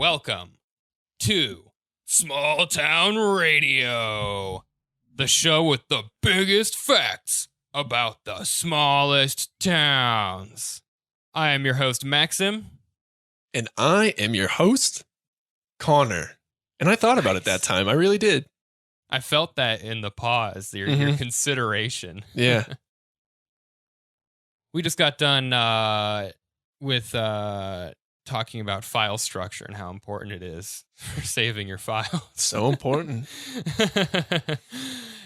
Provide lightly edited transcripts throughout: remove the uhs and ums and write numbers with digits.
welcome to Small Town Radio, the show with the biggest facts about the smallest towns. I am your host, Maxim. And I am your host, Connor. And I thought about it that time. I really did. I felt that in the pause, your consideration. Yeah. We just got done with talking about file structure and how important it is for saving your files. So important.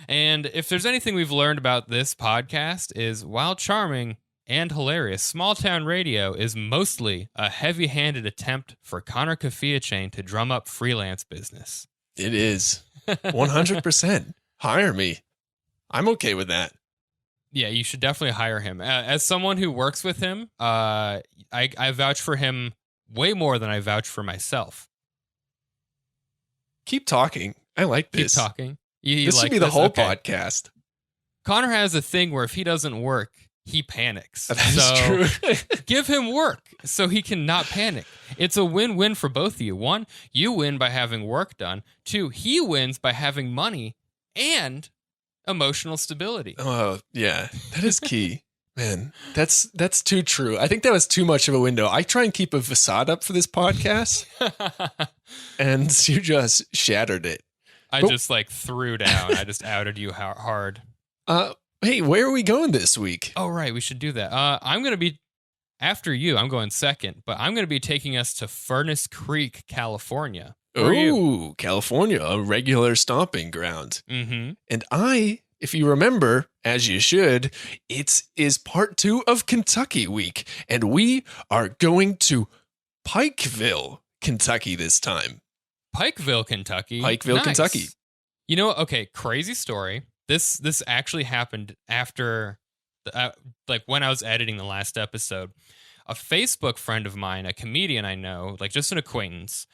And if there's anything we've learned about this podcast is, while charming and hilarious, Small Town Radio is mostly a heavy-handed attempt for Connor Kafiachain to drum up freelance business. It is. 100%. Hire me. I'm okay with that. Yeah, you should definitely hire him. As someone who works with him, I vouch for him way more than I vouch for myself. Keep talking. I like this. Keep talking. This should be the whole podcast. Connor has a thing where if he doesn't work, he panics. That is true. Give him work so he can not panic. It's a win-win for both of you. One, you win by having work done. Two, he wins by having money and emotional stability. Oh, yeah. That is key. Man, that's too true. I think that was too much of a window. I try and keep a facade up for this podcast, and you just shattered it. I just threw down. I just outed you hard. Hey, where are we going this week? Oh, right. We should do that. I'm going to be, after you, I'm going second, but I'm going to be taking us to Furnace Creek, California. Ooh, California, a regular stomping ground. Mm-hmm. And if you remember, as you should, it is part 2 of Kentucky week. And we are going to Pikeville, Kentucky this time. Pikeville, Kentucky. Pikeville, nice. Kentucky. You know, okay, crazy story. This actually happened after, when I was editing the last episode. A Facebook friend of mine, a comedian I know, just an acquaintance,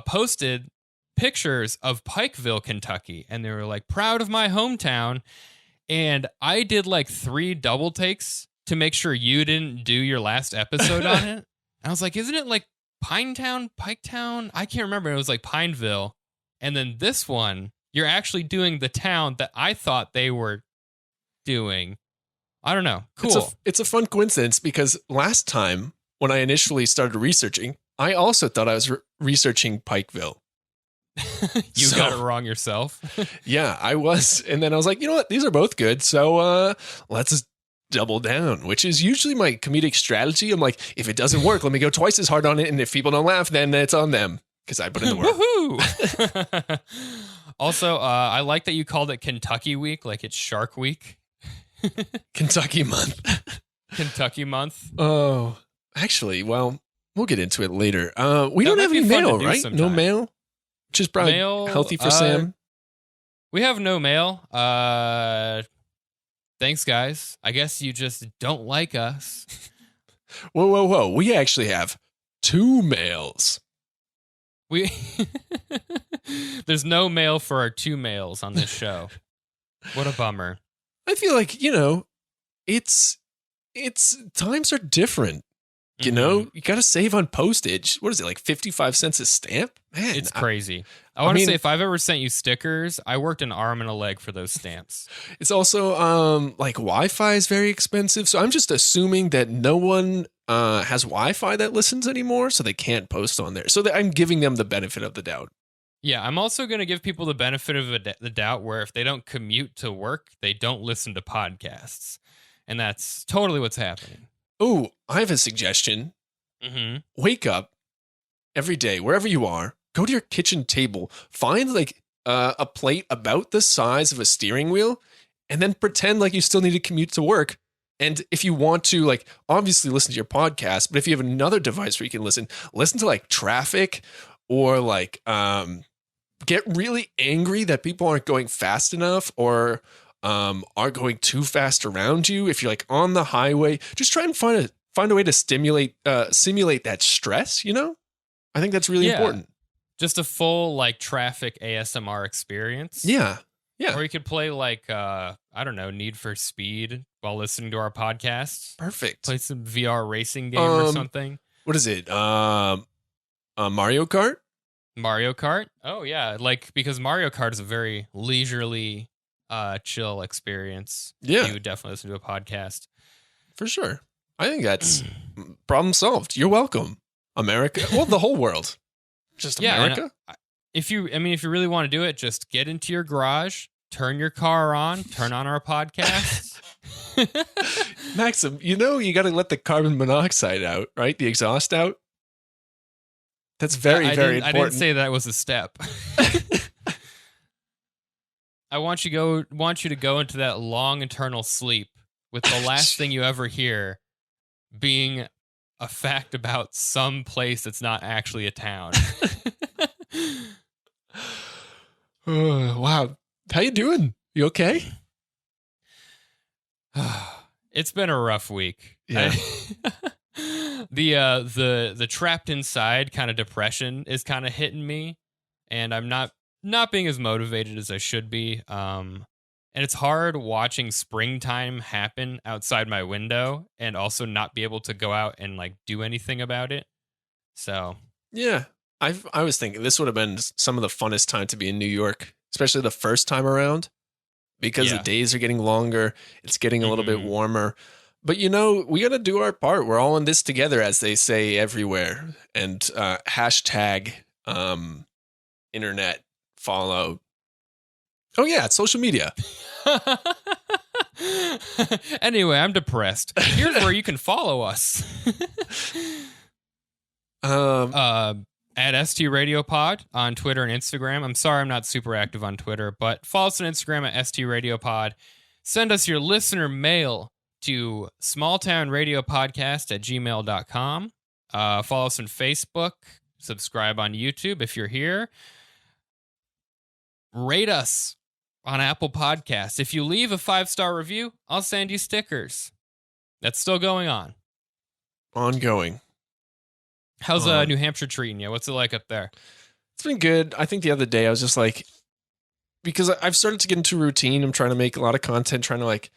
posted pictures of Pikeville, Kentucky, and they were proud of my hometown. And I did 3 double takes to make sure you didn't do your last episode on it. And I was like, isn't it Pinetown, Piketown? I can't remember. It was Pineville. And then this one, you're actually doing the town that I thought they were doing. I don't know. Cool. It's a fun coincidence because last time when I initially started researching, I also thought I was researching Pikeville. You got it wrong yourself. Yeah, I was. And then I was like, you know what? These are both good. So let's double down, which is usually my comedic strategy. I'm like, if it doesn't work, let me go twice as hard on it. And if people don't laugh, then it's on them because I put in the work. Woohoo! Also, I like that you called it Kentucky Week, like it's Shark Week. Kentucky month. Kentucky month. Oh, actually, well, we'll get into it later. We don't have any mail, right? Sometime. No mail? Which is probably healthy for Sam. We have no mail. Thanks, guys. I guess you just don't like us. Whoa. We actually have 2 mails. There's no mail for our 2 mails on this show. What a bummer. I feel like, it's times are different. You know, you got to save on postage. What is it, 55 cents a stamp? Man, it's crazy. I want to say, if I've ever sent you stickers, I worked an arm and a leg for those stamps. It's also, Wi-Fi is very expensive. So I'm just assuming that no one has Wi-Fi that listens anymore, so they can't post on there. So I'm giving them the benefit of the doubt. Yeah, I'm also going to give people the benefit of the doubt where if they don't commute to work, they don't listen to podcasts. And that's totally what's happening. Oh, I have a suggestion. Mm-hmm. Wake up every day, wherever you are, go to your kitchen table, find a plate about the size of a steering wheel, and then pretend like you still need to commute to work. And if you want to, obviously listen to your podcast, but if you have another device where you can listen to traffic or get really angry that people aren't going fast enough or are going too fast around you. If you're on the highway, just try and find a way to simulate that stress, I think that's really important. Just a full traffic ASMR experience. Yeah. Or you could play I don't know, Need for Speed while listening to our podcast. Perfect. Play some VR racing game or something. What is it? Mario Kart. Mario Kart? Oh, yeah. Like, because Mario Kart is a very leisurely, chill experience. Yeah. You would definitely listen to a podcast. For sure. I think that's problem solved. You're welcome, America. Well, the whole world. Just America. If you really want to do it, just get into your garage, turn your car on, turn on our podcast. Maxim, you got to let the carbon monoxide out, right? The exhaust out. That's very important. I didn't say that was a step. I want you to go into that long eternal sleep with the last thing you ever hear being a fact about some place that's not actually a town. Wow. How you doing? You okay? It's been a rough week. Yeah. The trapped inside kind of depression is kind of hitting me, and I'm not being as motivated as I should be. And it's hard watching springtime happen outside my window and also not be able to go out and like do anything about it. So yeah, I was thinking this would have been some of the funnest time to be in New York, especially the first time around, because the days are getting longer. It's getting a little bit warmer. But, we got to do our part. We're all in this together, as they say everywhere. And hashtag internet follow. Oh, yeah, it's social media. Anyway, I'm depressed. Here's where you can follow us. At ST Radio Pod on Twitter and Instagram. I'm sorry I'm not super active on Twitter, but follow us on Instagram at ST Radio Pod. Send us your listener mail to smalltownradiopodcast@gmail.com. Follow us on Facebook. Subscribe on YouTube if you're here. Rate us on Apple Podcasts. If you leave a 5-star review, I'll send you stickers. That's still going on. Ongoing. How's New Hampshire treating you? What's it like up there? It's been good. I think the other day I was just like, because I've started to get into routine. I'm trying to make a lot of content, trying to like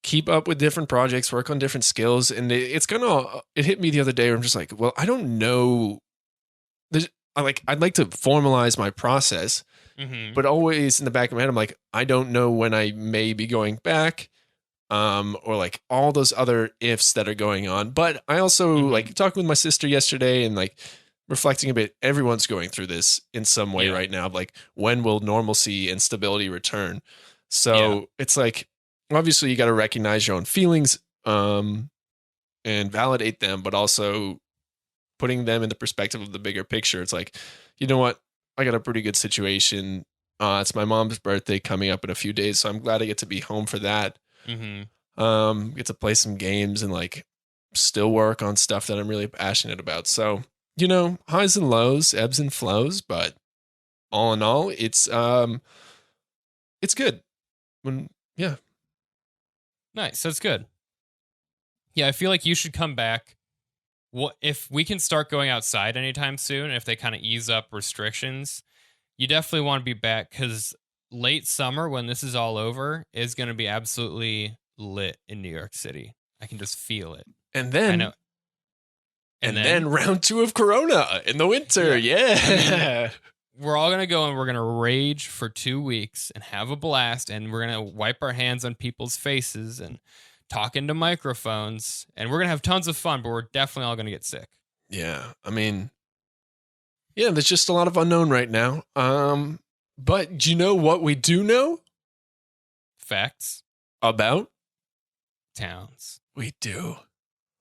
keep up with different projects, work on different skills. And it hit me the other day where I'm just like, well, I don't know. I'd like to formalize my process, but always in the back of my head, I'm like, I don't know when I may be going back. Or like all those other ifs that are going on. But I also like talking with my sister yesterday and like reflecting a bit. Everyone's going through this in some way right now. Like, when will normalcy and stability return? So it's like, obviously you got to recognize your own feelings, and validate them, but also putting them in the perspective of the bigger picture. It's like, you know what? I got a pretty good situation. It's my mom's birthday coming up in a few days. So I'm glad I get to be home for that. Get to play some games and like still work on stuff that I'm really passionate about. So, highs and lows, ebbs and flows, but all in all, it's good. Nice. That's good. Yeah, I feel like you should come back. Well, if we can start going outside anytime soon, if they kind of ease up restrictions, you definitely want to be back, because late summer, when this is all over, is going to be absolutely lit in New York City. I can just feel it. And then, I know. And then round 2 of Corona in the winter. Yeah. We're all going to go and we're going to rage for 2 weeks and have a blast. And we're going to wipe our hands on people's faces and talk into microphones. And we're going to have tons of fun, but we're definitely all going to get sick. Yeah. I mean, there's just a lot of unknown right now. But do you know what we do know? Facts about towns. We do.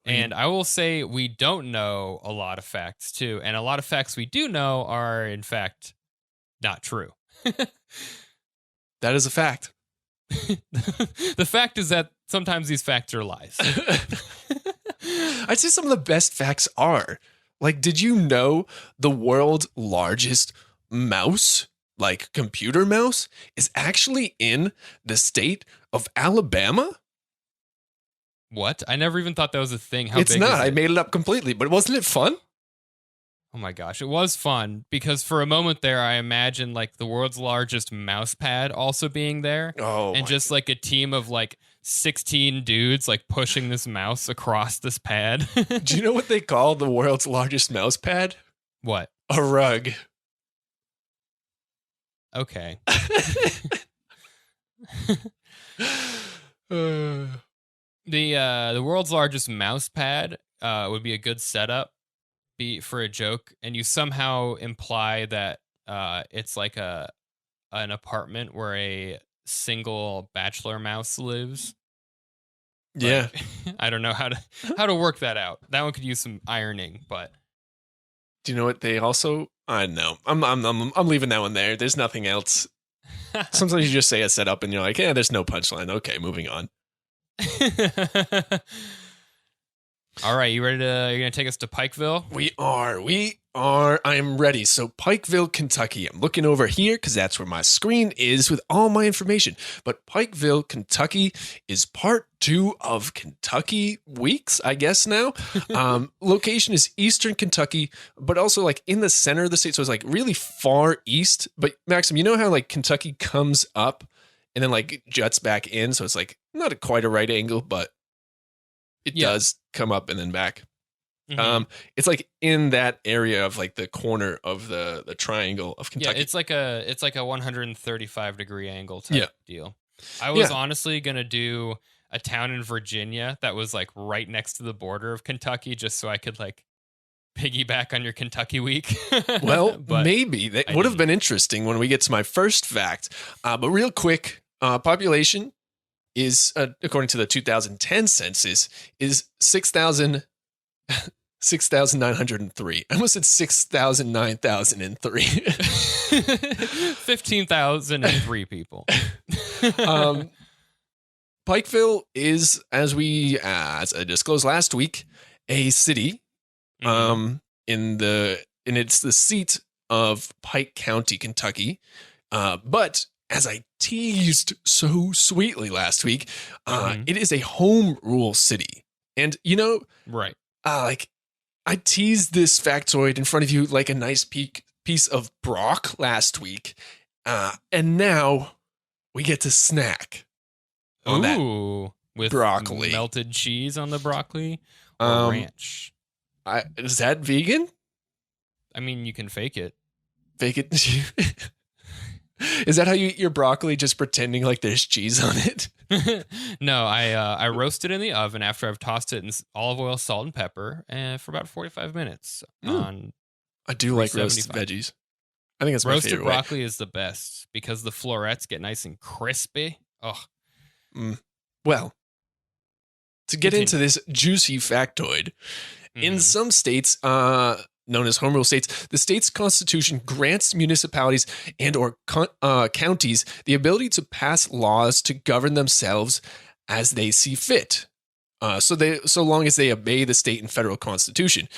And I will say we don't know a lot of facts too. And a lot of facts we do know are in fact not true. That is a fact. The fact is that sometimes these facts are lies. I'd say some of the best facts are, like, did you know the world's largest mouse, like computer mouse, is actually in the state of Alabama? What? I never even thought that was a thing. How it's big not. is it? I made it up completely, but wasn't it fun? Oh my gosh, it was fun, because for a moment there, I imagined like the world's largest mouse pad also being there. Oh, and just like a team of like 16 dudes like pushing this mouse across this pad. Do you know what they call the world's largest mouse pad? What? A rug. Okay. The world's largest mouse pad would be a good setup for a joke, and you somehow imply that it's like an apartment where a single bachelor mouse lives. Yeah. Like, I don't know how to work that out. That one could use some ironing, but Do you know what they also? I don't know. I'm leaving that one there. There's nothing else. Sometimes you just say a setup and you're like, yeah, there's no punchline. Okay, moving on. All right, you're gonna take us to Pikeville? We are. I am ready. So Pikeville, Kentucky. I'm looking over here because that's where my screen is with all my information. But Pikeville, Kentucky is part 2 of Kentucky Weeks, I guess now. Location is Eastern Kentucky, but also like in the center of the state. So it's like really far east. But Maxim, you know how like Kentucky comes up and then like juts back in? So it's like not quite a right angle, but it does come up and then back. Mm-hmm. It's like in that area of like the corner of the triangle of Kentucky. Yeah, it's like a 135 degree angle type deal. I was honestly gonna do a town in Virginia that was like right next to the border of Kentucky, just so I could like piggyback on your Kentucky week. Well, but maybe that would have been interesting when we get to my first fact. But real quick, population is according to the 2010 census is 6,903. I almost said 6,009,003. 15,003 people. Pikeville is, as I disclosed last week, a city. And it's the seat of Pike County, Kentucky. But as I teased so sweetly last week, it is a home rule city. And right. Like I teased this factoid in front of you like a nice piece of brock last week. And now we get to snack on that with broccoli. Melted cheese on the broccoli or ranch. Is that vegan? I mean, you can fake it. Fake it? Is that how you eat your broccoli, just pretending like there's cheese on it? No, I roast it in the oven after I've tossed it in olive oil, salt, and pepper for about 45 minutes. I do like roasted veggies. I think it's my roasted favorite broccoli is the best because the florets get nice and crispy. Oh, well, to get into this juicy factoid, in some states, known as home rule states, the state's constitution grants municipalities and or counties the ability to pass laws to govern themselves as they see fit, so long as they obey the state and federal constitution.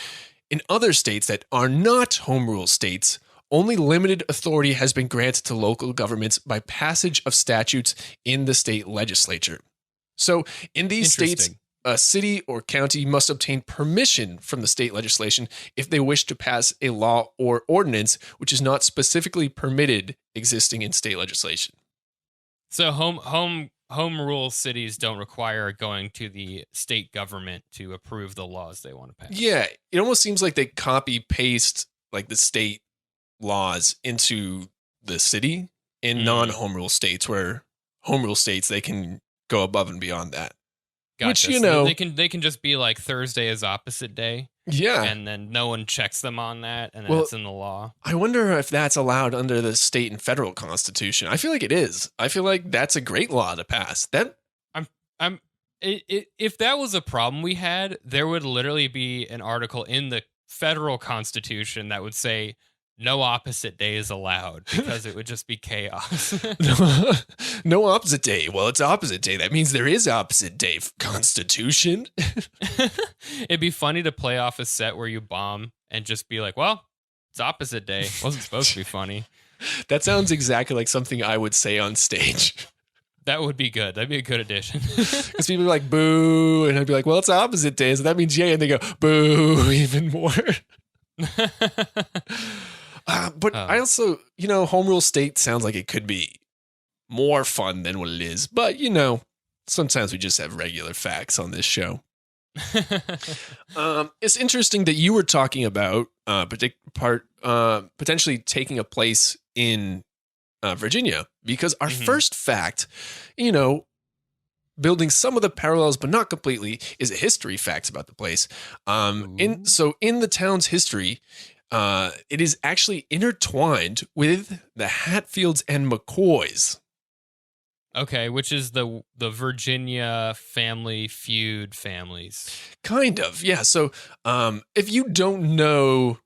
In other states that are not home rule states, only limited authority has been granted to local governments by passage of statutes in the state legislature. So in these states, a city or county must obtain permission from the state legislation if they wish to pass a law or ordinance which is not specifically permitted existing in state legislation. So home rule cities don't require going to the state government to approve the laws they want to pass. Yeah, it almost seems like they copy paste like the state laws into the city in non-home rule states, where home rule states they can go above and beyond that. Gotcha. Which, so they can just be like Thursday is opposite day. Yeah. And then no one checks them on that, and then it's in the law. I wonder if that's allowed under the state and federal constitution. I feel like it is. I feel like that's a great law to pass. If that was a problem we had, there would literally be an article in the federal constitution that would say no opposite day is allowed, because it would just be chaos. No opposite day. Well, it's opposite day. That means there is opposite day. Constitution. It'd be funny to play off a set where you bomb and just be like, well, it's opposite day. Wasn't supposed to be funny. That sounds exactly like something I would say on stage. That would be good. That'd be a good addition. Because people are like, boo. And I'd be like, well, it's opposite day. So that means yay. And they go, boo, even more. But I also, home rule state sounds like it could be more fun than what it is. But, sometimes we just have regular facts on this show. It's interesting that you were talking about potentially taking a place in Virginia, because our Mhm. first fact, you know, building some of the parallels but not completely, is a history facts about the place. In Ooh. so in the town's history, it is actually intertwined with the Hatfields and McCoys. Okay, which is the Virginia family feud families. Kind of, yeah. So, if you don't know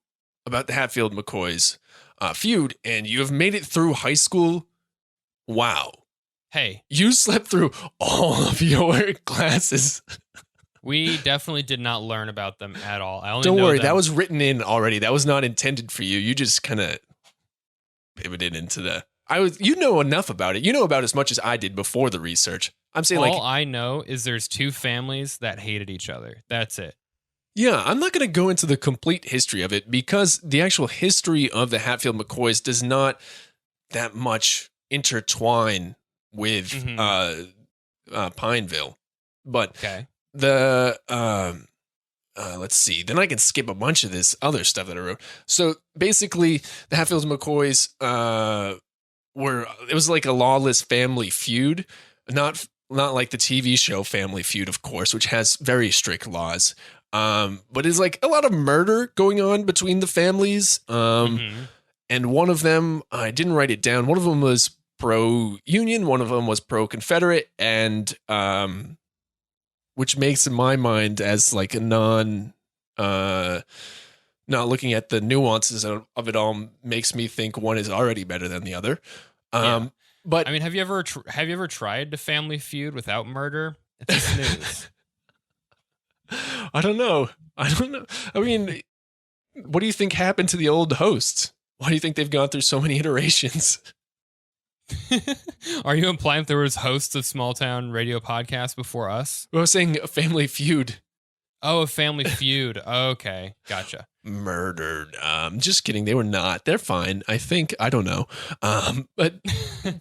about the Hatfield McCoys feud and you have made it through high school, wow, Hey, you slept through all of your classes. we definitely did not learn about them at all. I only Don't know worry, them. that was written in already. That was not intended for you. You just kind of pivoted into the. You know enough about it. You know about as much as I did before the research. I'm saying, All I know is there's two families that hated each other. That's it. yeah, I'm not going to go into the complete history of it because the actual history of the Hatfield McCoys does not that much intertwine with Mhm. Pineville. But Okay. the let's see, then I can skip a bunch of this other stuff that I wrote. So basically, the Hatfields McCoys it was like a lawless family feud, not like the TV show Family Feud, of course, which has very strict laws. But it's like a lot of murder going on between the families. Mhm. And one of them, I didn't write it down. One of them was pro Union, one of them was pro Confederate, and which makes in my mind as like a not looking at the nuances of it all makes me think one is already better than the other. Yeah. But I mean, have you ever tried to family feud without murder? It's a snooze. I don't know. I don't know. I mean, what do you think happened to the old hosts? Why do you think they've gone through so many iterations? Are you implying there was hosts of small town radio podcasts before us? I was saying a family feud Oh, a family feud. Okay, gotcha. murdered. Just kidding. They were not. They're fine. I think. I don't know. But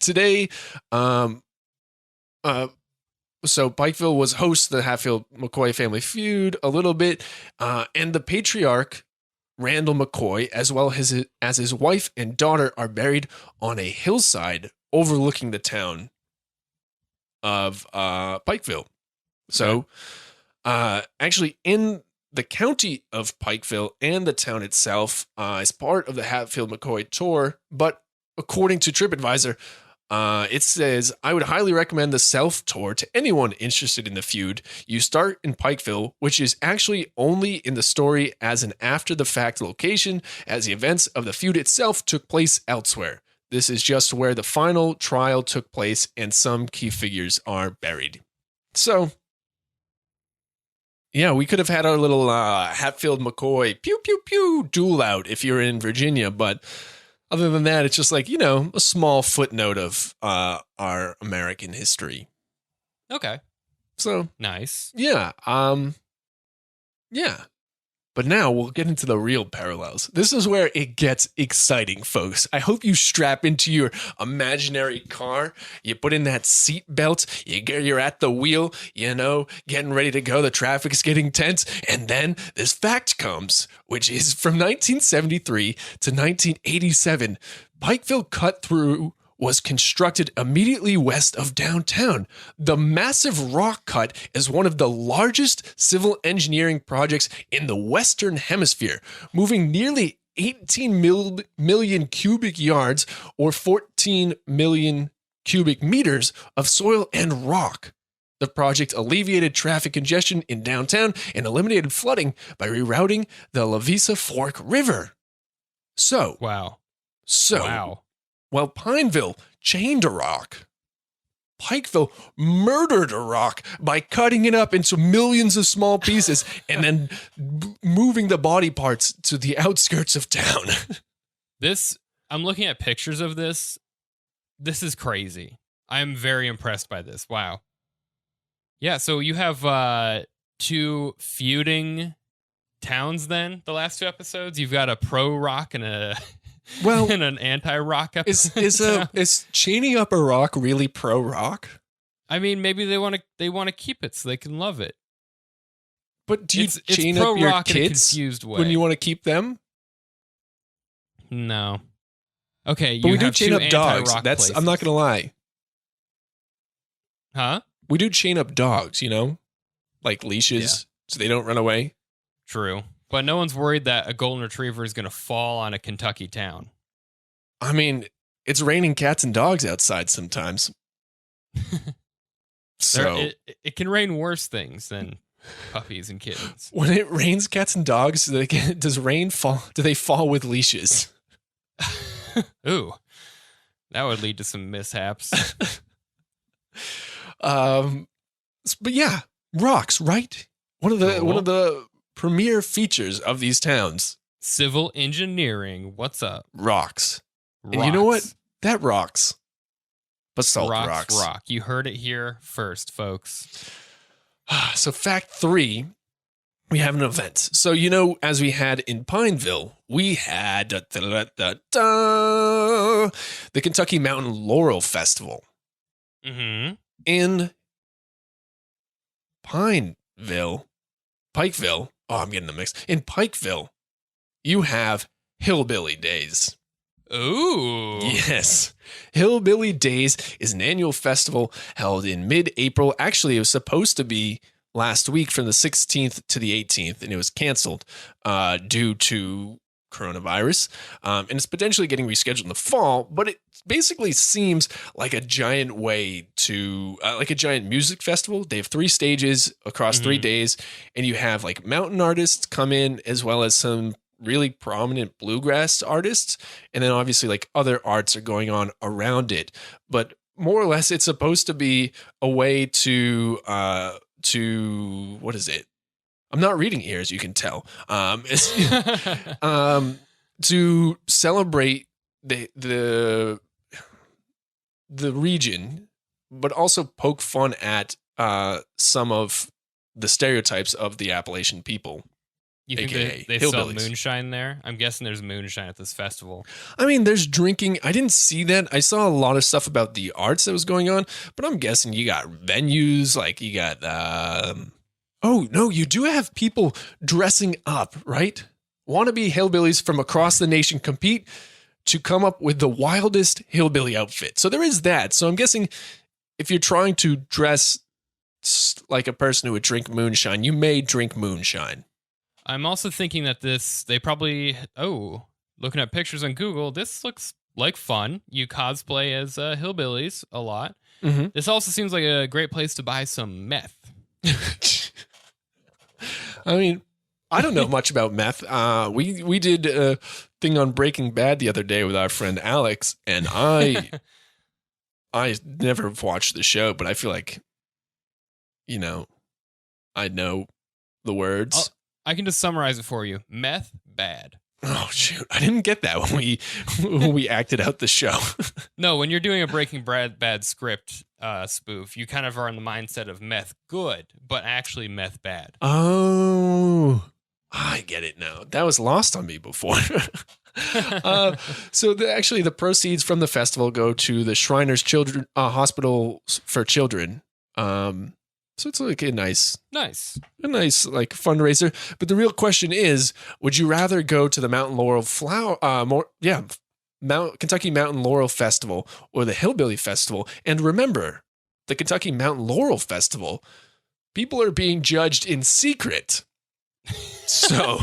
today, um, uh, so Pikeville was host of the Hatfield McCoy family feud a little bit, and the patriarch Randall McCoy, as well as his wife and daughter, are buried on a hillside overlooking the town of Pikeville. So, actually, in the county of Pikeville and the town itself, is part of the Hatfield McCoy tour. But according to TripAdvisor, it says, I would highly recommend the self tour to anyone interested in the feud. You start in Pikeville, which is actually only in the story as an after the fact location, as the events of the feud itself took place elsewhere. This is just where the final trial took place and some key figures are buried. So, yeah, we could have had our little Hatfield McCoy pew pew pew duel out if you're in Virginia, but other than that, it's just like, a small footnote of our American history. Okay, So, nice. yeah. Yeah. But now we'll get into the real parallels. This is where it gets exciting, folks. I hope you strap into your imaginary car. You put in that seat belt. You're at the wheel, getting ready to go. The traffic's getting tense. And then this fact comes, which is from 1973 to 1987. Pikeville Cut Through was constructed immediately west of downtown. The massive rock cut is one of the largest civil engineering projects in the Western Hemisphere, moving nearly 18 million cubic yards or 14 million cubic meters of soil and rock. The project alleviated traffic congestion in downtown and eliminated flooding by rerouting the Lavisa Fork River. Wow. Wow. While Pineville chained a rock, Pikeville murdered a rock by cutting it up into millions of small pieces and then moving the body parts to the outskirts of town. I'm looking at pictures of this. This is crazy. I'm very impressed by this. Wow. Yeah, so you have two feuding towns then, the last two episodes. You've got a pro rock and an anti-rock episode. Is chaining up a rock really pro rock? I mean, maybe they want to keep it so they can love it. But do you It's chain pro up your rock in a kids confused way. when you want to keep them? No. Okay, But you we do have chain two up dogs. anti-rock That's places. I'm not gonna lie. Huh? We do chain up dogs, like leashes, so they don't run away. True. But no one's worried that a golden retriever is going to fall on a Kentucky town. I mean, it's raining cats and dogs outside sometimes. So It can rain worse things than puppies and kittens. when it rains cats and dogs, does rain fall? Do they fall with leashes? Ooh. That would lead to some mishaps. But yeah, rocks, right? One of the premier features of these towns. Civil engineering. What's up? Rocks. And you know what? That rocks. Basalt rocks. Rock. You heard it here first, folks. So fact 3, we have an event. So, as we had in Pikeville, we had the Kentucky Mountain Laurel Festival. Mm-hmm. In Pikeville. Oh, I'm getting them mixed. In Pikeville, you have Hillbilly Days. Ooh. Yes. Hillbilly Days is an annual festival held in mid-April. Actually, it was supposed to be last week from the 16th to the 18th, and it was canceled due to coronavirus. And it's potentially getting rescheduled in the fall, but it basically seems like a giant way to, like a giant music festival. They have 3 stages across 3 days, and you have like mountain artists come in as well as some really prominent bluegrass artists. And then obviously like other arts are going on around it. But more or less, it's supposed to be a way to what is it? I'm not reading here, as you can tell. To celebrate the region, but also poke fun at some of the stereotypes of the Appalachian people. You think AKA they sell hillbillies. moonshine there? I'm guessing there's moonshine at this festival. I mean, there's drinking. I didn't see that. I saw a lot of stuff about the arts that was going on, but I'm guessing you got venues, like you got, oh, no, you do have people dressing up, right? Wannabe hillbillies from across the nation compete to come up with the wildest hillbilly outfit. So there is that. So I'm guessing if you're trying to dress like a person who would drink moonshine, you may drink moonshine. I'm also thinking that they probably, looking at pictures on Google, this looks like fun. You cosplay as hillbillies a lot. Mm-hmm. This also seems like a great place to buy some meth. I mean, I don't know much about meth. We did a thing on Breaking Bad the other day with our friend Alex, and I never watched the show, but I feel like, I know the words. I can just summarize it for you. Meth, bad. Oh shoot! I didn't get that when we acted out the show. No, when you're doing a Breaking Bad script spoof, you kind of are in the mindset of meth good, but actually meth bad. Oh, I get it now. That was lost on me before. So the proceeds from the festival go to the Shriners Children Hospital for Children. So it's like a nice like fundraiser. But the real question is, would you rather go to the Mountain Laurel Kentucky Mountain Laurel Festival or the Hillbilly Festival? And remember, the Kentucky Mountain Laurel Festival, people are being judged in secret. So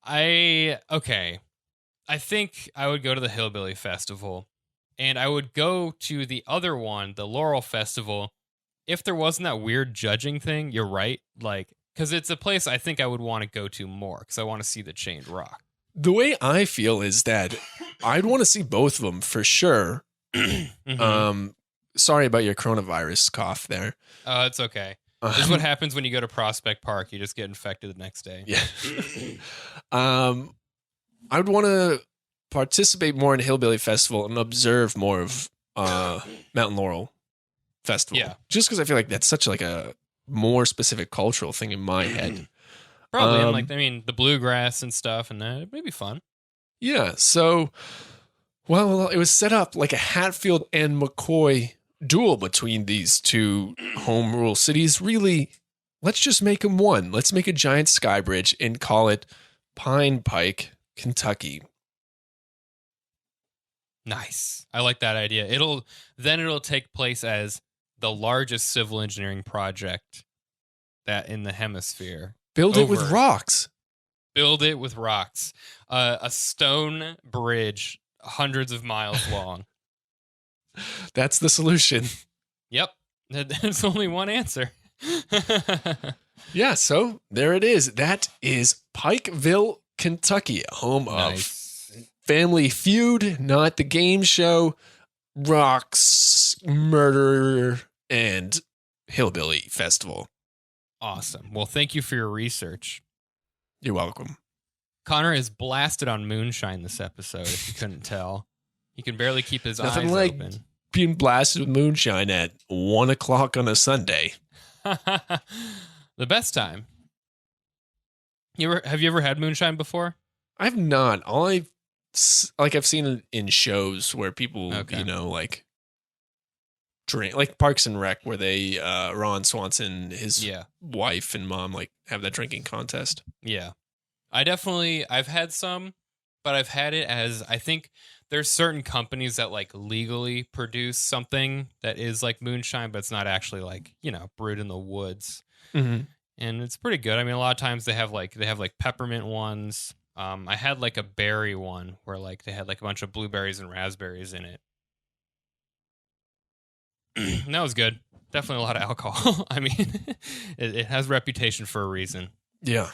I think I would go to the Hillbilly Festival, and I would go to the other one, the Laurel Festival. If there wasn't that weird judging thing, you're right. Like, because it's a place I think I would want to go to more because I want to see the chained rock. the way I feel is that I'd want to see both of them for sure. Mm-hmm. Sorry about your coronavirus cough there. It's okay. This is what happens when you go to Prospect Park. You just get infected the next day. Yeah. I would want to participate more in Hillbilly Festival and observe more of Mountain Laurel Festival. Yeah. Just because I feel like that's such like a more specific cultural thing in my head. Probably. And the bluegrass and stuff, and that it may be fun. Yeah. So, well, it was set up like a Hatfield and McCoy duel between these two home rule cities. Really, let's just make them one. Let's make a giant sky bridge and call it Pine Pike, Kentucky. Nice. I like that idea. It'll take place as the largest civil engineering project that in the hemisphere. Build it with rocks. Build it with rocks. A stone bridge hundreds of miles long. That's the solution. Yep. There's only one answer. Yeah, so there it is. That is Pikeville, Kentucky, home of Family Feud, not the game show, rocks, murder, and hillbilly festival. Awesome. Well, thank you for your research. You're welcome. Connor is blasted on moonshine this episode, if you couldn't tell. He can barely keep his Nothing eyes like open. Being blasted with moonshine at 1 o'clock on a Sunday. The best time. Have you ever had moonshine before? I've not. I've seen it in shows where people, like drink, like Parks and Rec, where they Ron Swanson, his wife and mom, like have that drinking contest. Yeah, I've had some, but I've had it as, I think there's certain companies that like legally produce something that is like moonshine, but it's not actually like, brewed in the woods. Mm-hmm. And it's pretty good. I mean, a lot of times they have like peppermint ones. I had like a berry one where like they had like a bunch of blueberries and raspberries in it. And that was good. Definitely a lot of alcohol. I mean, it has reputation for a reason. Yeah.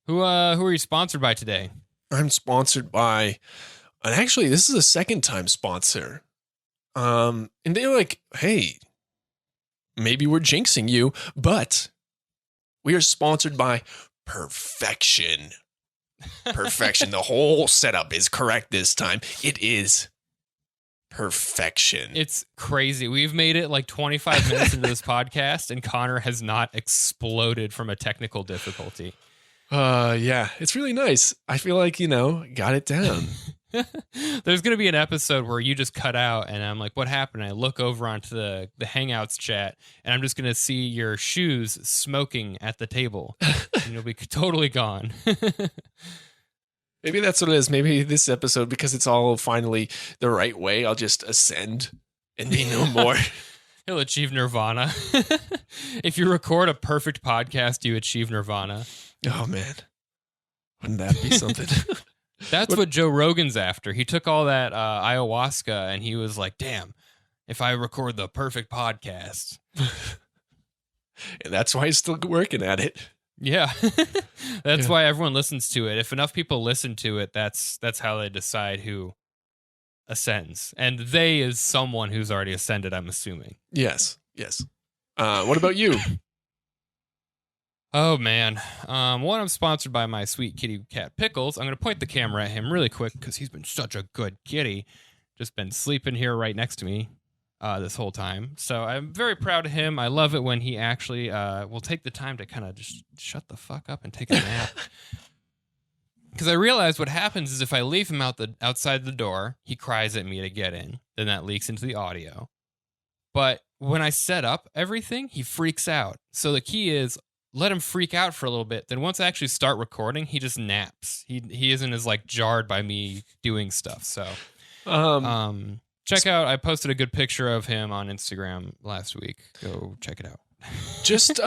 Who are you sponsored by today? I'm sponsored by, and actually this is a second time sponsor. And they're like, hey, maybe we're jinxing you, but we are sponsored by Perfection. Perfection. The whole setup is correct this time. It is perfection. It's crazy. We've made it like 25 minutes into this podcast, and Connor has not exploded from a technical difficulty. Yeah, it's really nice. I feel like, got it down. There's going to be an episode where you just cut out and I'm like, what happened? And I look over onto the Hangouts chat and I'm just going to see your shoes smoking at the table and you'll be totally gone. Maybe that's what it is. Maybe this episode, because it's all finally the right way, I'll just ascend and be no more. He'll achieve nirvana. If you record a perfect podcast, you achieve nirvana. Oh, man. Wouldn't that be something? That's what Joe Rogan's after. He took all that ayahuasca and he was like, damn, if I record the perfect podcast. And that's why he's still working at it. Yeah. That's why everyone listens to it. If enough people listen to it, that's how they decide who ascends. And they is someone who's already ascended, I'm assuming. Yes. What about you? Oh, man. One, I'm sponsored by my sweet kitty cat, Pickles. I'm going to point the camera at him really quick because he's been such a good kitty. Just been sleeping here right next to me this whole time. So I'm very proud of him. I love it when he actually will take the time to kind of just shut the fuck up and take a nap. Because I realize what happens is if I leave him outside the door, he cries at me to get in. Then that leaks into the audio. But when I set up everything, he freaks out. So the key is, let him freak out for a little bit. Then once I actually start recording, he just naps. He isn't as like jarred by me doing stuff. So check out, I posted a good picture of him on Instagram last week. Go check it out. Just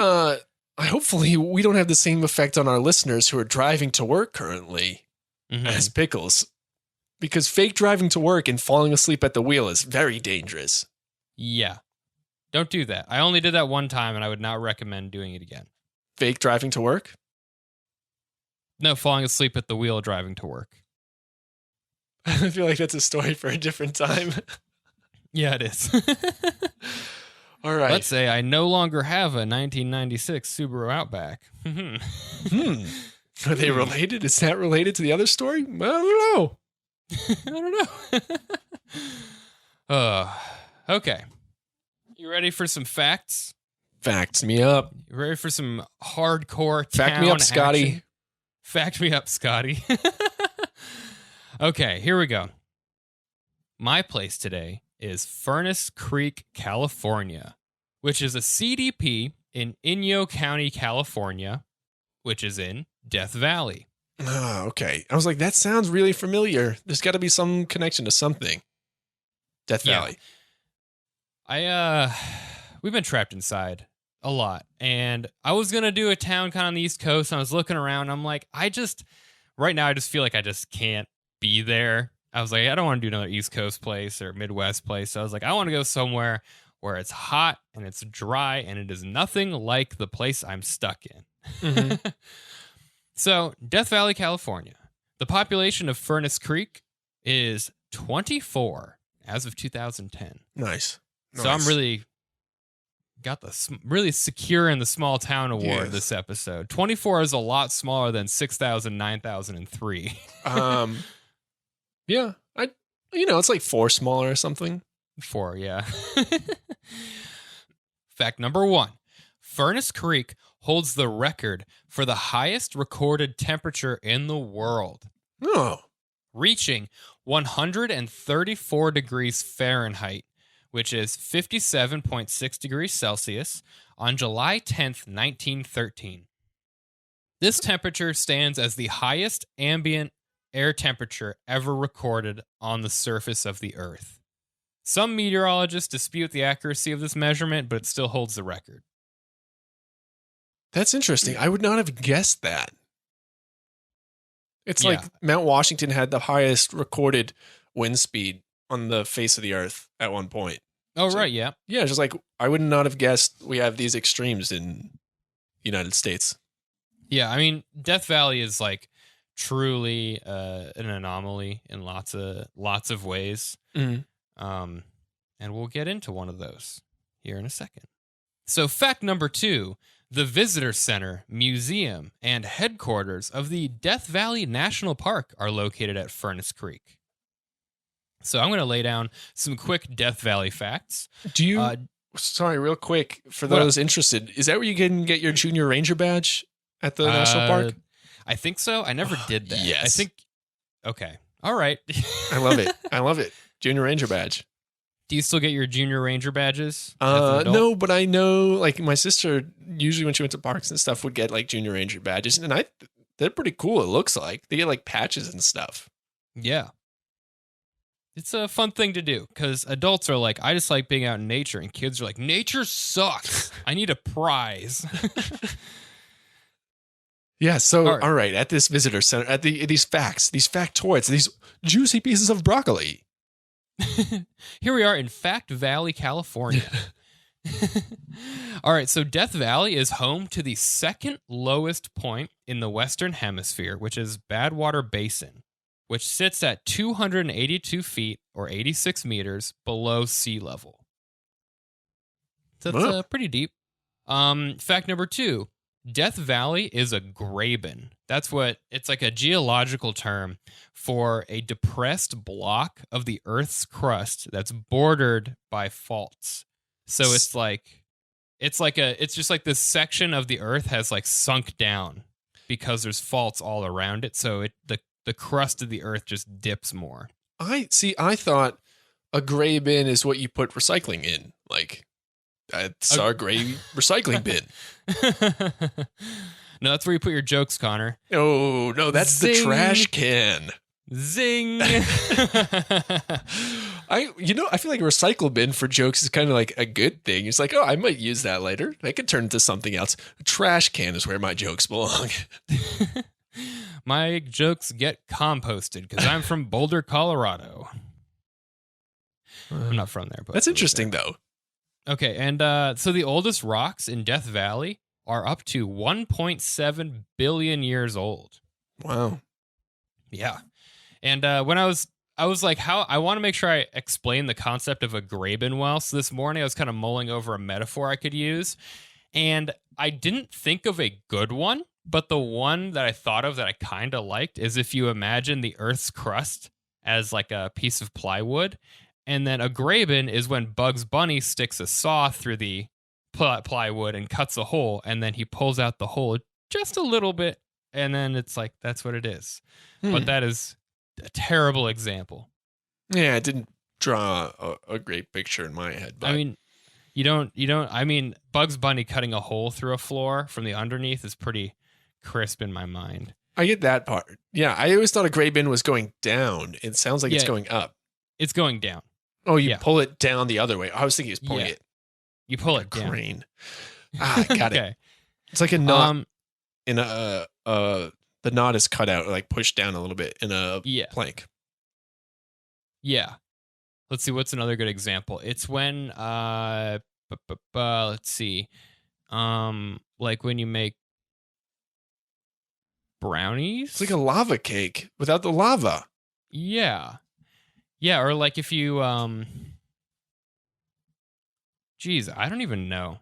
hopefully we don't have the same effect on our listeners who are driving to work currently as Pickles. Because fake driving to work and falling asleep at the wheel is very dangerous. Yeah. Don't do that. I only did that one time and I would not recommend doing it again. Fake driving to work? No, falling asleep at the wheel driving to work. I feel like that's a story for a different time. Yeah, it is. All right. Let's say I no longer have a 1996 Subaru Outback. Are they related? Is that related to the other story? I don't know. I don't know. Okay. You ready for some facts? Facts me up. You ready for some hardcore Fact me up, Scotty. Action? Fact me up, Scotty. Okay, here we go. My place today is Furnace Creek, California, which is a CDP in Inyo County, California, which is in Death Valley. Oh, okay. I was like, that sounds really familiar. There's got to be some connection to something. Death Valley. We've been trapped inside a lot, and I was gonna do a town kind of on the East Coast. And I was looking around. And I'm like, right now I just feel like I just can't be there. I was like, I don't want to do another East Coast place or Midwest place. So I was like, I want to go somewhere where it's hot and it's dry and it is nothing like the place I'm stuck in. Mm-hmm. So, Death Valley, California. The population of Furnace Creek is 24 as of 2010. Nice. So I'm really got the really secure in the small town award this episode. 24 is a lot smaller than 6,000, 9,003. Yeah, it's like 4 smaller or something. 4, yeah. Fact number 1. Furnace Creek holds the record for the highest recorded temperature in the world. Oh. Reaching 134 degrees Fahrenheit, which is 57.6 degrees Celsius, on July 10th, 1913. This temperature stands as the highest ambient air temperature ever recorded on the surface of the Earth. Some meteorologists dispute the accuracy of this measurement, but it still holds the record. That's interesting. I would not have guessed that. It's like Mount Washington had the highest recorded wind speed on the face of the Earth at one point. Oh, right, yeah. Yeah, just like I would not have guessed we have these extremes in the United States. Yeah, I mean, Death Valley is like truly an anomaly in lots of ways. Mm-hmm. And we'll get into one of those here in a second. So fact number 2, the Visitor Center, Museum, and headquarters of the Death Valley National Park are located at Furnace Creek. So I'm going to lay down some quick Death Valley facts. Do you, sorry, real quick, for those interested, is that where you can get your Junior Ranger badge at the National Park? I think so. I never did that. Yes. I think, okay. All right. I love it. I love it. Junior Ranger badge. Do you still get your Junior Ranger badges? No, but I know, like, my sister, usually when she went to parks and stuff, would get, like, Junior Ranger badges. And they're pretty cool, it looks like. They get, like, patches and stuff. Yeah. It's a fun thing to do, because adults are like, I just like being out in nature. And kids are like, nature sucks. I need a prize. Yeah, so, all right, at this visitor center, at these factoids, these juicy pieces of broccoli. Here we are in Fact Valley, California. All right, so Death Valley is home to the second lowest point in the Western Hemisphere, which is Badwater Basin, which sits at 282 feet or 86 meters below sea level. So that's pretty deep. Fact number 2, Death Valley is a graben. It's like a geological term for a depressed block of the Earth's crust that's bordered by faults. So it's just like this section of the Earth has like sunk down because there's faults all around it. So the crust of the Earth just dips more. I thought a gray bin is what you put recycling in. Like, that's our gray recycling bin. No, that's where you put your jokes, Connor. Oh, no, that's Zing. the trash can. Zing. I feel like a recycle bin for jokes is kind of like a good thing. It's like, oh, I might use that later. I could turn into something else. A trash can is where my jokes belong. My jokes get composted because I'm from Boulder, Colorado. I'm not from there, but that's interesting, though. Okay, and so the oldest rocks in Death Valley are up to 1.7 billion years old. Wow. Yeah. And when I was like, I want to make sure I explain the concept of a graben well. So this morning I was kind of mulling over a metaphor I could use. And I didn't think of a good one, but the one that I thought of that I kind of liked is if you imagine the Earth's crust as like a piece of plywood. And then a graben is when Bugs Bunny sticks a saw through the plywood and cuts a hole, and then he pulls out the hole just a little bit, and then it's like, that's what it is. But that is a terrible example. Yeah, it didn't draw a great picture in my head. But. I mean, I mean, Bugs Bunny cutting a hole through a floor from the underneath is pretty crisp in my mind. I get that part. Yeah, I always thought a gray bin was going down. It sounds like it's going up. It's going down. Oh, you pull it down the other way. I was thinking he was pulling it. You pull it down. down. Crane. I got it. It's like a knot in the knot is cut out, like pushed down a little bit in a plank. Yeah. Let's see, what's another good example? It's when let's see. Like when you make brownies. It's like a lava cake without the lava. Yeah. Yeah, or like if you geez, I don't even know.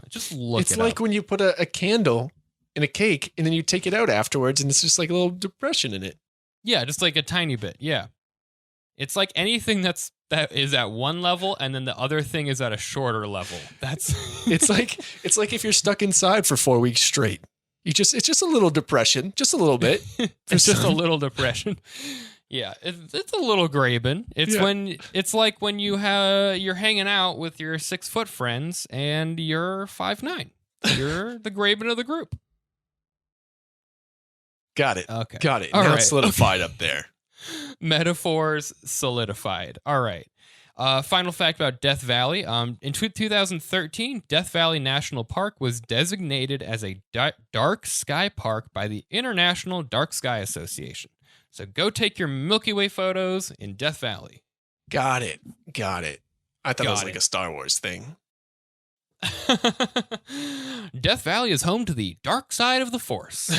Just look it's like when you put a candle in a cake and then you take it out afterwards and it's just like a little depression in it. Yeah, just like a tiny bit. Yeah. It's like anything that is at one level and then the other thing is at a shorter level. That's it's like if you're stuck inside for 4 weeks straight. It's just a little depression, just a little bit. It's just a little depression. Yeah, it's a little graben. It's like when you're hanging out with your 6-foot friends and you're 5'9". You're the graben of the group. Got it. Okay. Got it. Now it's solidified up there. Metaphors solidified. All right. Final fact about Death Valley. In 2013, Death Valley National Park was designated as a dark sky park by the International Dark Sky Association. So go take your Milky Way photos in Death Valley. Got it. I thought it was like a Star Wars thing. Death Valley is home to the dark side of the Force.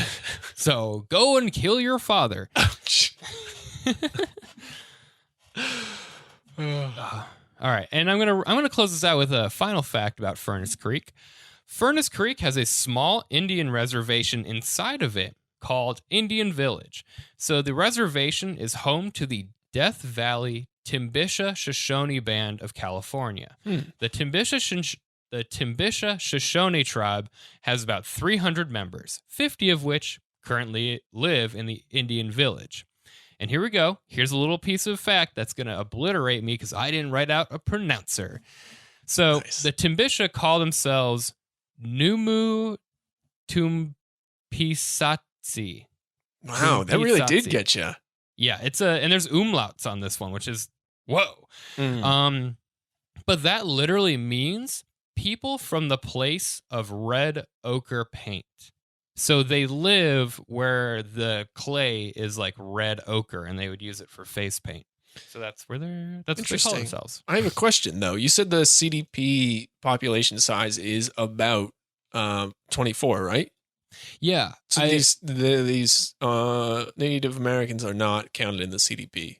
So go and kill your father. All right, and I'm gonna close this out with a final fact about Furnace Creek. Furnace Creek has a small Indian reservation inside of it called Indian Village. So the reservation is home to the Death Valley Timbisha Shoshone Band of California. The Timbisha Shoshone tribe has about 300 members, 50 of which currently live in the Indian Village. And here we go. Here's a little piece of fact that's going to obliterate me because I didn't write out a pronouncer. So the Timbisha call themselves Numu Tumpisatsi. Wow, that really did get you. Yeah, and there's umlauts on this one, which is whoa. But that literally means people from the place of red ochre paint. So they live where the clay is like red ochre, and they would use it for face paint. So that's what they call themselves. I have a question though. You said the CDP population size is about 24, right? Yeah. So these Native Americans are not counted in the CDP.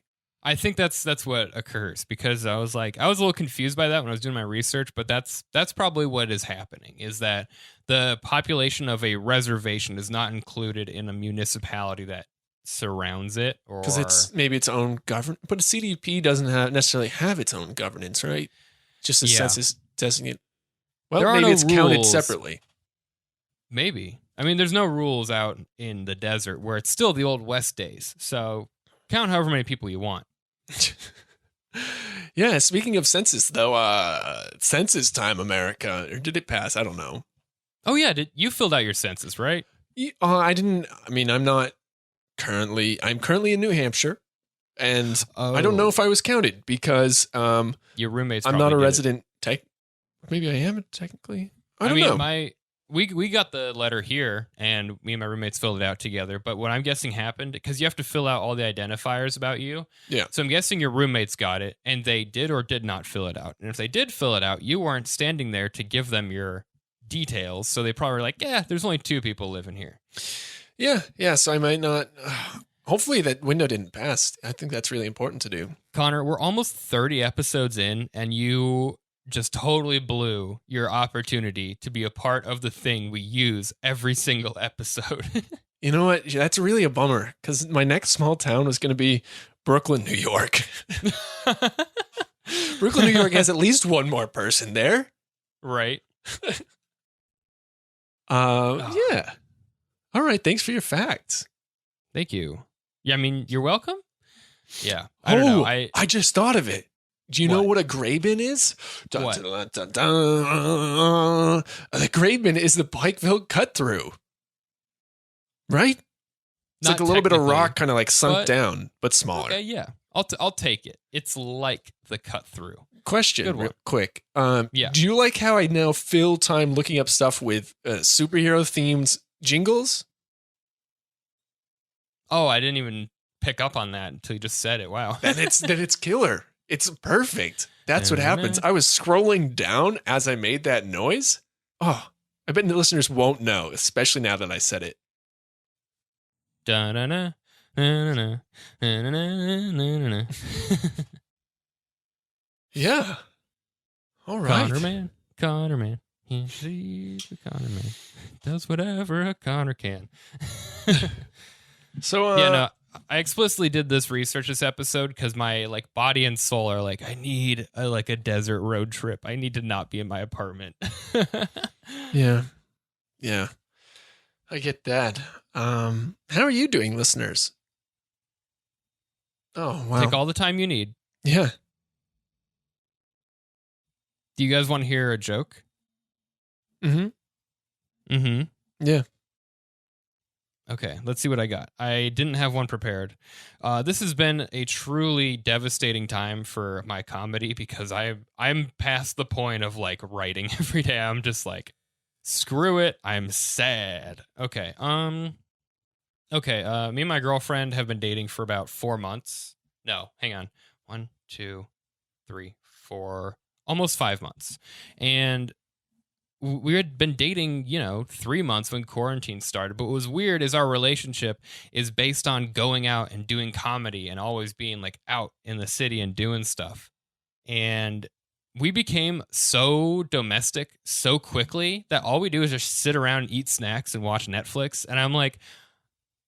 I think that's what occurs because I was a little confused by that when I was doing my research, but that's probably what is happening is that the population of a reservation is not included in a municipality that surrounds it, or because it's maybe its own government, but a CDP doesn't necessarily have its own governance, right? Just the census designate. Well, maybe it's counted separately. Maybe. I mean, there's no rules out in the desert where it's still the Old West days, so count however many people you want. Yeah, speaking of census, though, census time, America, or did it pass? I don't know. Oh, yeah, you filled out your census, right? I didn't. I mean, I'm currently in New Hampshire, and I don't know if I was counted because your roommates. I'm not a resident. Maybe I am technically. I don't know. We got the letter here, and me and my roommates filled it out together. But what I'm guessing happened, because you have to fill out all the identifiers about you. Yeah. So I'm guessing your roommates got it, and they did or did not fill it out. And if they did fill it out, you weren't standing there to give them your details. So they probably were like, yeah, there's only 2 people living here. Yeah. So I might not. Hopefully that window didn't pass. I think that's really important to do. Connor, we're almost 30 episodes in, and you just totally blew your opportunity to be a part of the thing we use every single episode. You know what? That's really a bummer because my next small town was going to be Brooklyn, New York. Brooklyn, New York has at least one more person there. Right. Yeah. All right. Thanks for your facts. Thank you. Yeah, I mean, you're welcome. Yeah. I don't know. I just thought of it. Do you know what a graben is? Dun, What? dun, dun, dun, dun. The graben is the Pikeville cut through. Right? It's like Not a little bit of technically, rock kind of like sunk but- down, but smaller. Okay, yeah. I'll take it. It's like the cut through. Question, Good one. real quick. Yeah. Do you like how I now fill time looking up stuff with superhero themed jingles? Oh, I didn't even pick up on that until you just said it. Wow. Then it's killer. It's perfect. That's what happens. I was scrolling down as I made that noise. Oh, I bet the listeners won't know, especially now that I said it. Da-na-na, na-na-na, na-na-na, na-na-na. Yeah. All right. Connor man. He's the Connor man. Does whatever a Connor can. So Yeah, no, I explicitly did this research this episode because my like body and soul are like, I need a desert road trip. I need to not be in my apartment. Yeah. Yeah. I get that. How are you doing, listeners? Oh, wow. Take all the time you need. Yeah. Do you guys want to hear a joke? Mm-hmm. Mm-hmm. Yeah. Okay, let's see what I got. I didn't have one prepared. This has been a truly devastating time for my comedy because I'm past the point of like writing every day. I'm just like, screw it. I'm sad. Okay. Okay. Me and my girlfriend have been dating for about 4 months. No, hang on. 1, 2, 3, 4, almost 5 months, and we had been dating, 3 months when quarantine started. But what was weird is our relationship is based on going out and doing comedy and always being like out in the city and doing stuff. And we became so domestic so quickly that all we do is just sit around and eat snacks and watch Netflix. And I'm like,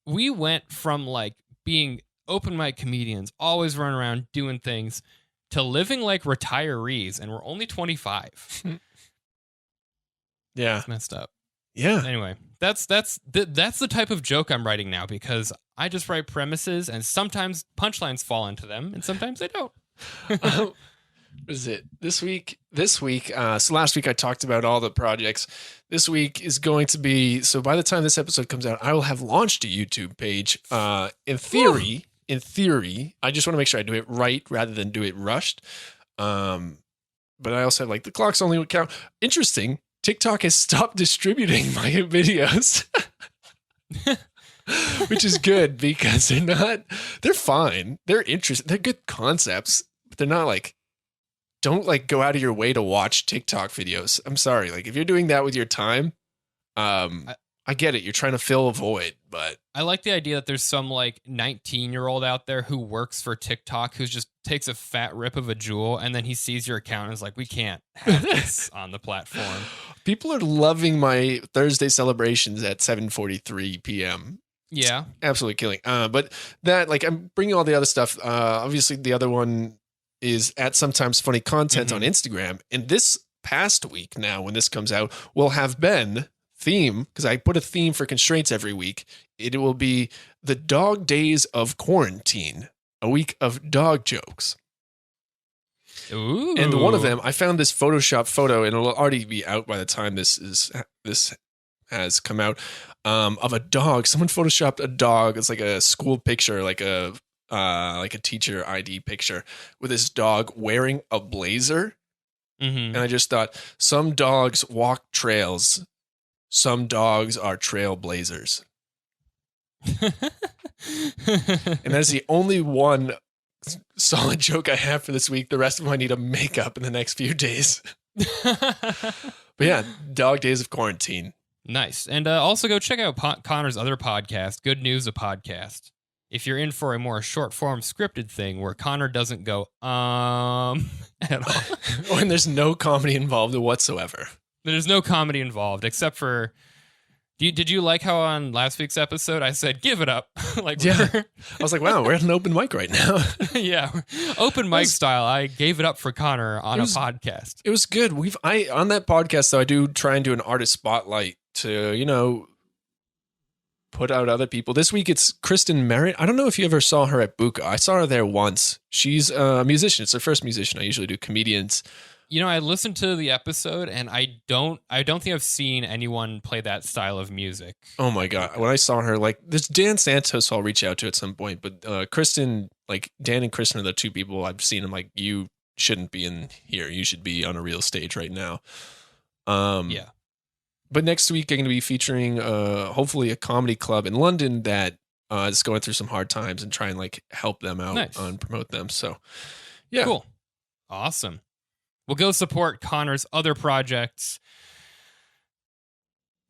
we went from like being open mic comedians, always running around doing things, to living like retirees, and we're only 25. Yeah. It's messed up. Yeah. Anyway, that's the type of joke I'm writing now because I just write premises and sometimes punchlines fall into them and sometimes they don't. What is it this week? So last week I talked about all the projects. This week is going to be, so by the time this episode comes out, I will have launched a YouTube page. In theory, I just want to make sure I do it right rather than do it rushed. But I also have like the clocks only would count. Interesting. TikTok has stopped distributing my videos, which is good because they're fine. They're interesting. They're good concepts, but they're not like, don't like go out of your way to watch TikTok videos. I'm sorry. Like if you're doing that with your time, I get it. You're trying to fill a void, but I like the idea that there's some like 19-year-old out there who works for TikTok who just takes a fat rip of a jewel and then he sees your account and is like, we can't have this on the platform. People are loving my Thursday celebrations at 7:43 p.m. Yeah. It's absolutely killing. But that, like, I'm bringing all the other stuff. Obviously, the other one is at Sometimes Funny Content on Instagram. And this past week now, when this comes out, will have been theme, because I put a theme for constraints every week. It will be the dog days of quarantine, a week of dog jokes. Ooh. And one of them, I found this Photoshop photo, and it'll already be out by the time this has come out, of a dog. Someone photoshopped a dog. It's like a school picture, like a teacher ID picture with this dog wearing a blazer. Mm-hmm. And I just thought, some dogs walk trails. Some dogs are trailblazers. And that's the only one solid joke I have for this week. The rest of them I need to make up in the next few days. But yeah, dog days of quarantine. Nice. And also go check out Connor's other podcast, Good News, a Podcast. If you're in for a more short form scripted thing where Connor doesn't go, at all. When there's no comedy involved whatsoever. There's no comedy involved except for, did you like how on last week's episode I said, give it up? Like, yeah. I was like, wow, we're at an open mic right now. Yeah. Open mic style. I gave it up for Connor on a podcast. It was good. On that podcast though, I do try and do an artist spotlight to, put out other people. This week it's Kristen Merritt. I don't know if you ever saw her at Buka. I saw her there once. She's a musician. It's her first musician. I usually do comedians. You know, I listened to the episode, and I don't think I've seen anyone play that style of music. Oh my God. When I saw her, like, there's Dan Santos I'll reach out to at some point, but Kristen, like, Dan and Kristen are the two people I've seen. I'm like, you shouldn't be in here. You should be on a real stage right now. Yeah. But next week, I'm going to be featuring hopefully a comedy club in London that is going through some hard times and try and like help them out and promote them. So, yeah. Cool. Awesome. We'll go support Connor's other projects.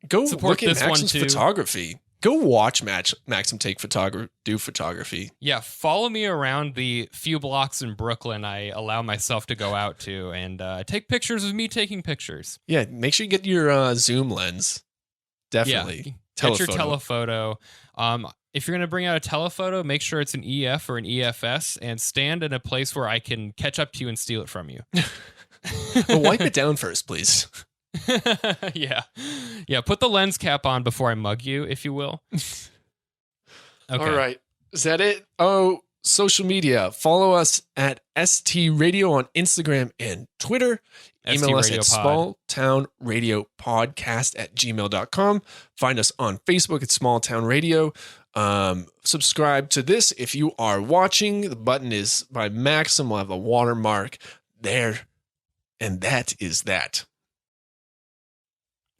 Go support look at Maxim's photography. Go watch Maxim do photography. Yeah, follow me around the few blocks in Brooklyn I allow myself to go out to and take pictures of me taking pictures. Yeah, make sure you get your zoom lens. Definitely. Yeah, get your telephoto. If you're going to bring out a telephoto, make sure it's an EF or an EFS and stand in a place where I can catch up to you and steal it from you. But wipe it down first, please. Yeah. Put the lens cap on before I mug you, if you will. Okay. All right. Is that it? Oh, social media. Follow us at ST Radio on Instagram and Twitter. Email us at smalltownradiopodcast@gmail.com. Find us on Facebook at Small Town Radio. Subscribe to this if you are watching. The button is by Maxim. We'll have a watermark there. And that is that.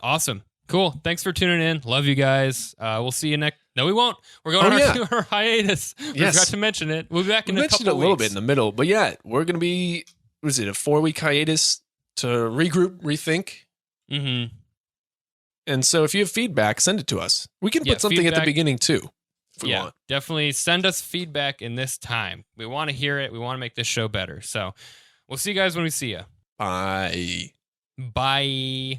Awesome. Cool. Thanks for tuning in. Love you guys. We'll see you next. No, we won't. We're going on our hiatus. We forgot to mention it. We'll be back in a couple weeks. We mentioned it a little bit in the middle, but yeah, we're going to be, was it a 4-week hiatus to regroup, rethink? Mm-hmm. And so if you have feedback, send it to us. We can put something at the beginning too. If we want. Definitely send us feedback in this time. We want to hear it. We want to make this show better. So we'll see you guys when we see you. Bye. Bye.